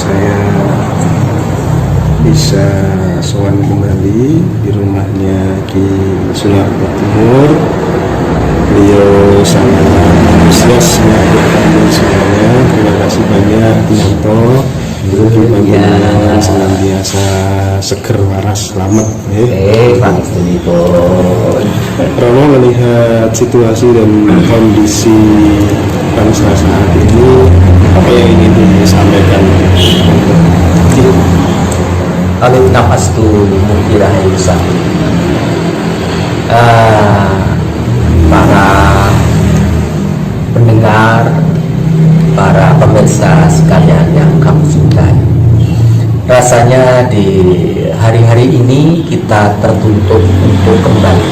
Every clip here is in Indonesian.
saya bisa sowan kembali di rumahnya di Sulawesi Timur. Beliau sangat antusias menyambut kami semuanya. Terima kasih banyak Tinto. Panjenengan senantiasa seger waras selamat. Pak Tinto. Romo melihat situasi dan kondisi bangsa saat ini, apa yang ingin disampaikan? Alif nafas tu mukirah Yusa. Para pendengar, para pemirsa sekalian yang kami cintai, rasanya di hari-hari ini kita tertuntut untuk kembali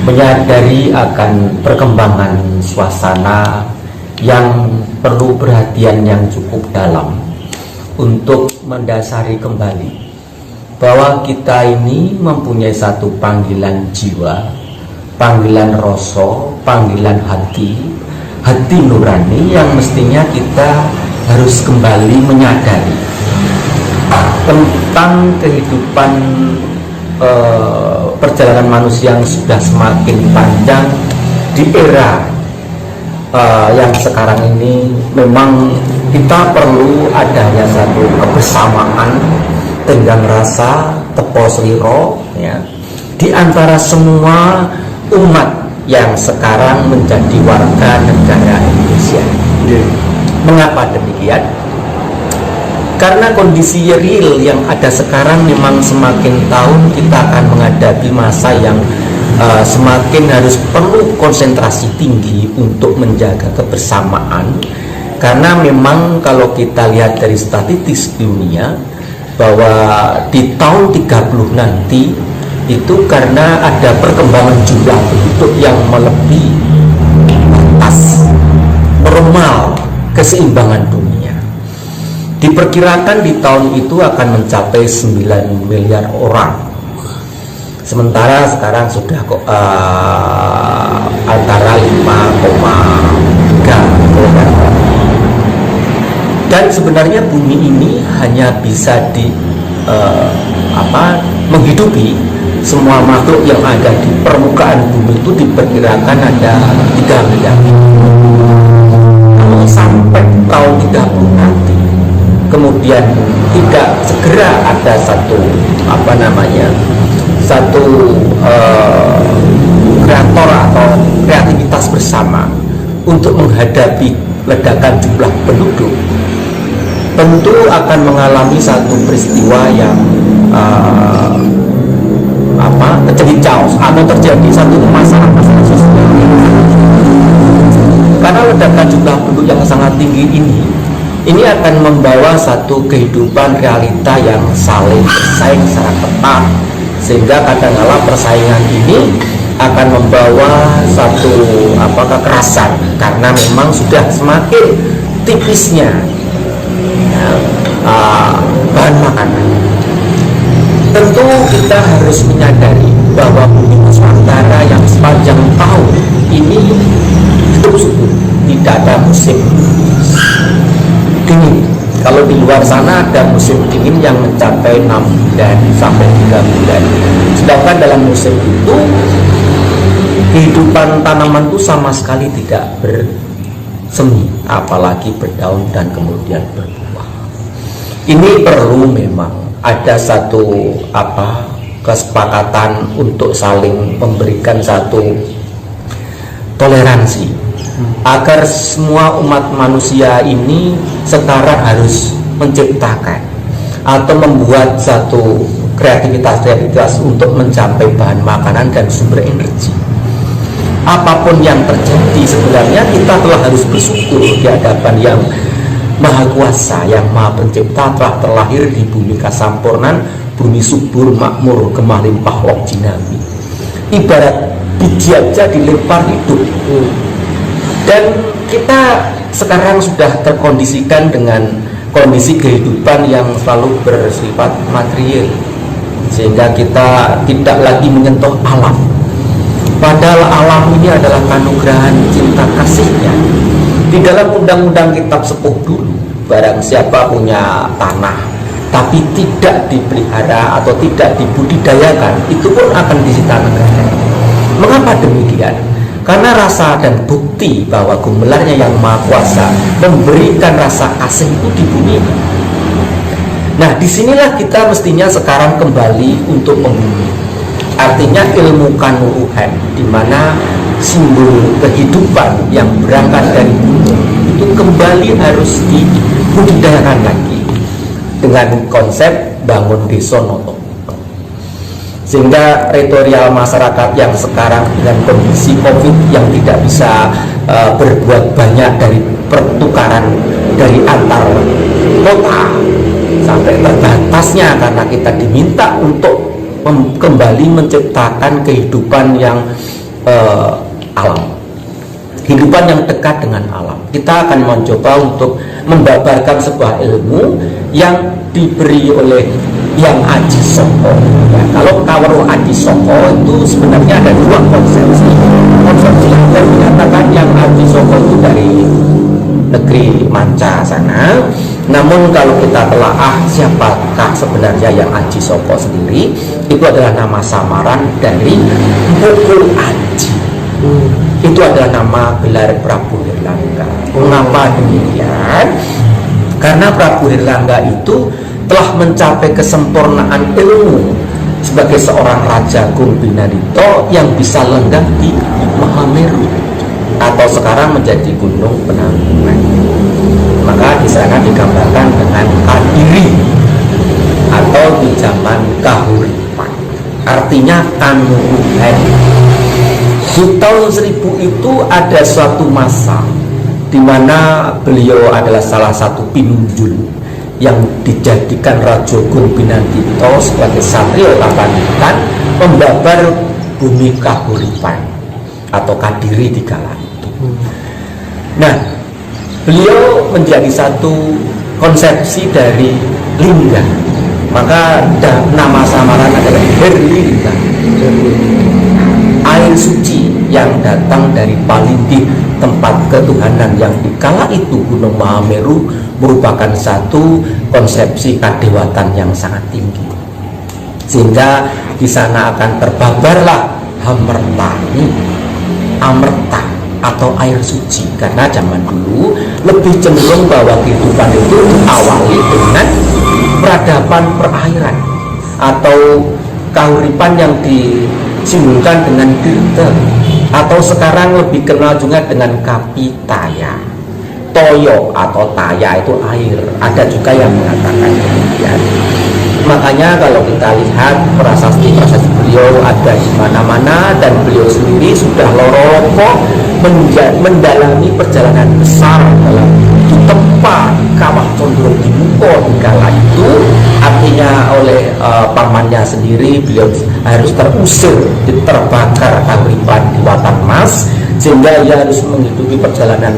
menyadari akan perkembangan suasana yang perlu perhatian yang cukup dalam untuk mendasari kembali bahwa kita ini mempunyai satu panggilan jiwa, panggilan rasa, panggilan hati nurani yang mestinya kita harus kembali menyadari tentang kehidupan perjalanan manusia yang sudah semakin panjang di era yang sekarang ini. Memang kita perlu adanya satu kebersamaan, tenggang rasa, tepo sliro, ya, di antara semua umat yang sekarang menjadi warga negara Indonesia. Mengapa demikian? Karena kondisi real yang ada sekarang memang semakin tahun kita akan menghadapi masa yang semakin harus perlu konsentrasi tinggi untuk menjaga kebersamaan. Karena memang kalau kita lihat dari statistik dunia bahwa di tahun 30 nanti itu karena ada perkembangan jumlah penduduk yang melebihi batas normal keseimbangan dunia. Diperkirakan di tahun itu akan mencapai 9 miliar orang. Sementara sekarang sudah antara 5,3 miliar orang. Dan sebenarnya bumi ini hanya bisa menghidupi semua makhluk yang ada di permukaan bumi itu diperkirakan ada 3 miliar. Kalau sampai tahun 30 nanti kemudian tidak segera ada satu kreator atau kreativitas bersama untuk menghadapi ledakan jumlah penduduk, tentu akan mengalami satu peristiwa yang terjadi chaos atau terjadi satu masalah sosial. Karena ledakan jumlah penduduk yang sangat tinggi ini akan membawa satu kehidupan realita yang saling bersaing secara ketat, sehingga kadang-kala persaingan ini akan membawa satu kekerasan karena memang sudah semakin tipisnya bahan makanan. Tentu kita harus menyadari bahwa bumi Nusantara yang sepanjang tahun ini hidup subur, tidak ada musim dingin. Kalau di luar sana ada musim dingin yang mencapai 6 bulan sampai 3 bulan. Sedangkan dalam musim itu kehidupan tanaman itu sama sekali tidak bersemi, apalagi berdaun dan kemudian berbuah. Ini perlu memang ada satu kesepakatan untuk saling memberikan satu toleransi agar semua umat manusia ini sekarang harus menciptakan atau membuat satu kreativitas untuk mencapai bahan makanan dan sumber energi. Apapun yang terjadi sebenarnya kita telah harus bersyukur di hadapan yang Maha Kuasa, yang Maha Pencipta, telah terlahir di bumi kasampurnan, bumi subur, makmur, gemah limpah, lok jinami. Ibarat biji aja dilempar hidup. Dan kita sekarang sudah terkondisikan dengan kondisi kehidupan yang selalu bersifat material, sehingga kita tidak lagi menyentuh alam. Padahal alam ini adalah kanugrahan cinta kasihnya. Di dalam undang-undang kitab sepuh dulu barang siapa punya tanah tapi tidak dipelihara atau tidak dibudidayakan, itu pun akan disita negara. Mengapa demikian? Karena rasa dan bukti bahwa Gumelarnya yang Maha Kuasa memberikan rasa kasih itu di bumi. Nah, disinilah kita mestinya sekarang kembali untuk membumi. Artinya ilmu kanuruhan, di mana simbol kehidupan yang berangkat dari gunung itu kembali harus dibudidayakan lagi dengan konsep bangun desa noto. Sehingga retorial masyarakat yang sekarang dengan kondisi COVID yang tidak bisa berbuat banyak dari pertukaran dari antar kota sampai terbatasnya, karena kita diminta untuk kembali menciptakan kehidupan yang alam, kehidupan yang dekat dengan alam. Kita akan mencoba untuk membabarkan sebuah ilmu yang diberi oleh Yang Aji Soko. Ya, kalau Kawruh Adi Soko itu sebenarnya ada dua konsepsi. Konsepsi yang menyatakan Yang Aji Soko itu dari negeri Manca sana. Namun kalau kita telaah siapakah sebenarnya Yang Aji Soko sendiri, itu adalah nama samaran dari Mpokul Aji. Itu adalah nama gelar Prabu Hirlangga. Mengapa demikian? Karena Prabu Hirlangga itu telah mencapai kesempurnaan ilmu sebagai seorang Raja Kumbinarito yang bisa lenggah di Mahameru atau sekarang menjadi Gunung Penanggungan. Maka di sana digambarkan dengan Kadiri atau di zaman Kahuripan, artinya kanuruhan. Di tahun 1000 itu ada suatu masa di mana beliau adalah salah satu pinunjul yang dijadikan Raja Kumbinarito sebagai satrio Kapangitan membabar bumi Kahuripan atau Kadiri di kala itu. Nah, beliau menjadi satu konsepsi dari lingga, maka nama samaran adalah Herlingga, air suci yang datang dari Palindih, tempat ketuhanan yang di kala itu Gunung Mahameru merupakan satu konsepsi kadewatan yang sangat tinggi, sehingga di sana akan terbabarlah Hamertani, Amerta atau air suci. Karena zaman dulu lebih cenderung bahwa kehidupan itu diawali dengan peradaban perairan atau kahuripan yang disimbolkan dengan Tirta, atau sekarang lebih kenal juga dengan Kapitaya. Toyo atau Taya itu air, ada juga yang mengatakan demikian. Makanya kalau kita lihat prasasti-prasasti beliau ada di mana-mana, dan beliau sendiri sudah loroko mendalami perjalanan besar dalam tempat Kawah Condro Dimuko di kala itu. Artinya oleh pamannya sendiri beliau harus terusir, terbakar kahuripan di Watan Mas, sehingga ia harus menghidupi perjalanan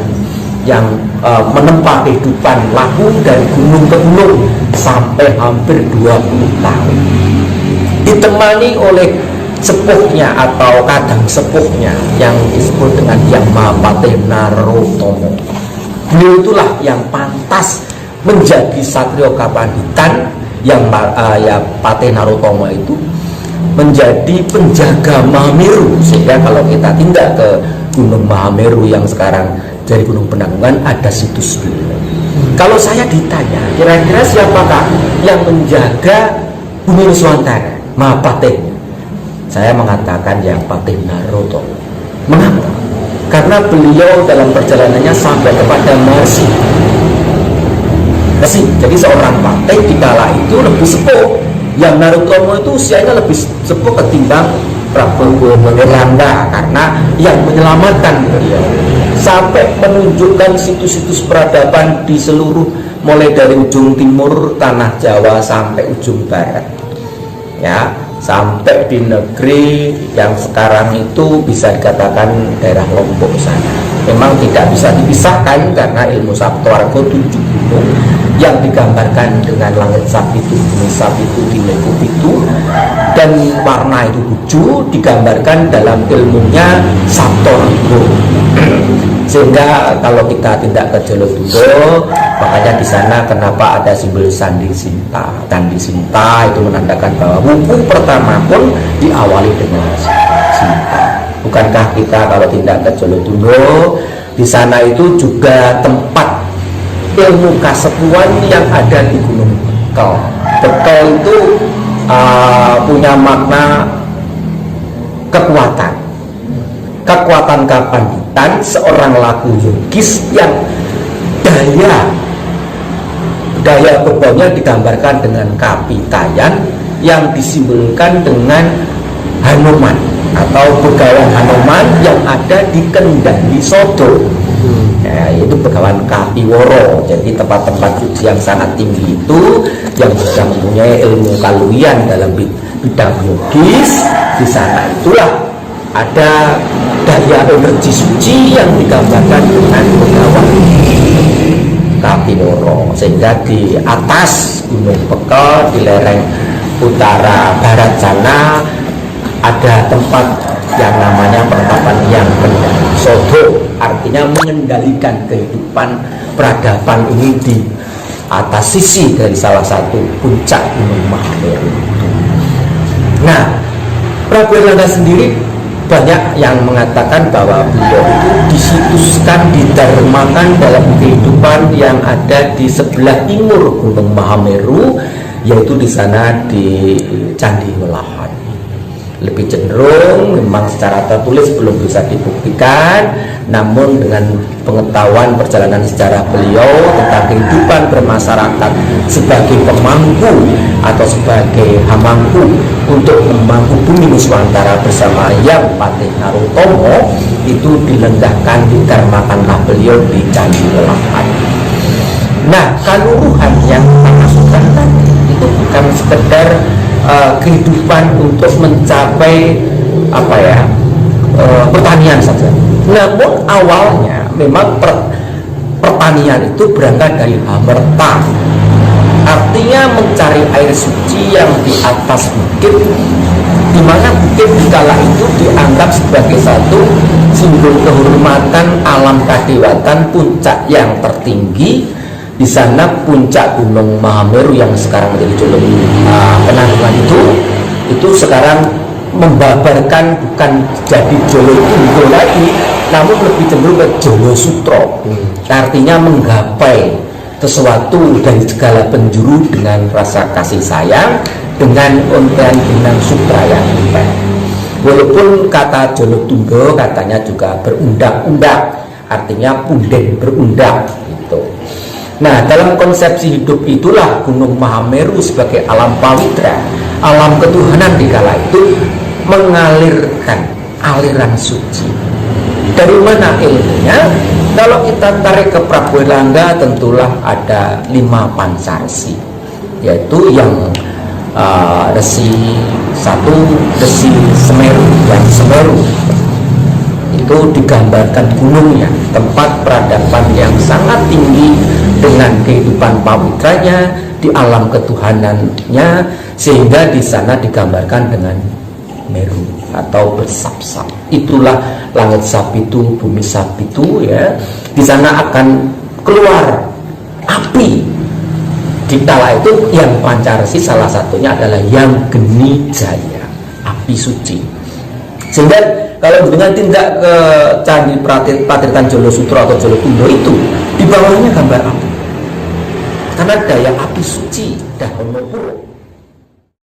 yang menempa kehidupan laku dari gunung ke gunung sampai hampir 20 tahun, ditemani oleh sepuhnya atau kadang sepuhnya yang disebut dengan Yang Mahapatih Narotomo. Beliau itulah yang pantas menjadi satrio Kapangitan. Yang Patih Narotomo itu menjadi penjaga Mahameru, sehingga kalau kita tindak ke Gunung Mahameru yang sekarang dari Gunung Penanggungan ada situs beliau. Kalau saya ditanya kira-kira siapakah yang menjaga Bumi Nuswantara, Mahapatih, saya mengatakan Yang Patih Narotomo. Mengapa? Karena beliau dalam perjalanannya sampai kepada Mersi. Jadi seorang patih di kala itu lebih sepuh. Yang Narotomo itu usianya lebih sepuh ketimbang Prabu Hirlangga, karena yang menyelamatkan beliau sampai menunjukkan situs-situs peradaban di seluruh, mulai dari ujung timur tanah Jawa sampai ujung barat, ya, sampai di negeri yang sekarang itu bisa dikatakan daerah Lombok sana. Memang tidak bisa dipisahkan karena ilmu Sabtowarga 7 gunung yang digambarkan dengan langit sapitu, bumi sapitu, timeku pitu, dan warna itu hijau digambarkan dalam ilmunya Sabtoringgo. Sehingga kalau kita tidak ke Jolotundo, makanya di sana kenapa ada simbol Candi Sinta. Candi Sinta itu menandakan bahwa wuku pertama pun diawali dengan Sinta. Bukankah kita kalau tidak ke Jolotundo, di sana itu juga tempat ilmu kasepuan yang ada di Gunung Bekel. Bekel itu punya makna kekuatan kapanitan seorang laku yogis yang daya bebannya digambarkan dengan kapitayan yang disimbolkan dengan Hanuman atau Begawan Hanuman yang ada di Kendali Sodo. Ya, itu Begawan Kapiworo. Jadi tempat-tempat suci yang sangat tinggi itu yang sudah mempunyai ilmu kaluian dalam bidang yogis, di sana itulah ada daya energi suci yang digambarkan dengan Begawan Kapiworo. Sehingga di atas Gunung Bekel, di lereng utara barat sana, ada tempat yang namanya pertapan Hyang Kendali Sodo, artinya mengendalikan kehidupan peradaban ini di atas sisi dari salah satu puncak Gunung Mahameru. Nah, Prabu Erlangga sendiri banyak yang mengatakan bahwa beliau itu disituskan, didharmakan dalam kehidupan yang ada di sebelah timur Gunung Mahameru, yaitu di sana di Candi Welahan. Lebih cenderung memang secara tertulis belum bisa dibuktikan, namun dengan pengetahuan perjalanan sejarah beliau tentang kehidupan bermasyarakat sebagai pemangku atau sebagai hamangku untuk memangku bumi Nuswantara bersama Hyang Patih Narutomo, itu dilendahkan, didharmakanlah beliau di Candi Welahan. Nah, kaluruhan yang kita masukkan tadi itu bukan sekedar kehidupan untuk mencapai pertanian saja. Namun awalnya memang pertanian itu berangkat dari hamerta, artinya mencari air suci yang di atas bukit, di mana bukit di kala itu dianggap sebagai satu simbol kehormatan alam kadewatan, puncak yang tertinggi. Di sana puncak Gunung Mahameru yang sekarang menjadi Jolo Penanggungan itu sekarang membabarkan, bukan jadi Jolotundo lagi, namun lebih cenderung ke Jolosutro. Artinya menggapai sesuatu dari segala penjuru dengan rasa kasih sayang, dengan ontean benang sutra yang indah. Walaupun kata Jolotundo katanya juga berundak-undak, artinya punden berundak gitu. Nah, dalam konsepsi hidup itulah Gunung Mahameru sebagai alam pawitra, alam ketuhanan di kala itu mengalirkan aliran suci. Dari mana ilmunya? Kalau kita tarik ke Prabu Erlangga, tentulah ada 5 pansarsi, yaitu yang Resi Semeru, yang Semeru itu digambarkan gunungnya, tempat peradaban yang sangat tinggi dengan kehidupan pawitranya di alam ketuhanannya, sehingga di sana digambarkan dengan Meru atau bersap-sap. Itulah langit sapitu, bumi sapitu, ya. Di sana akan keluar api. Di kala itu yang pancarsi salah satunya adalah yang Geni Jaya, api suci. Sehingga kalau dengan tindak ke Candi Patritan Jolosutro atau Jolotundo itu, di bawahnya gambar api, karena daya api suci Dahono Puro.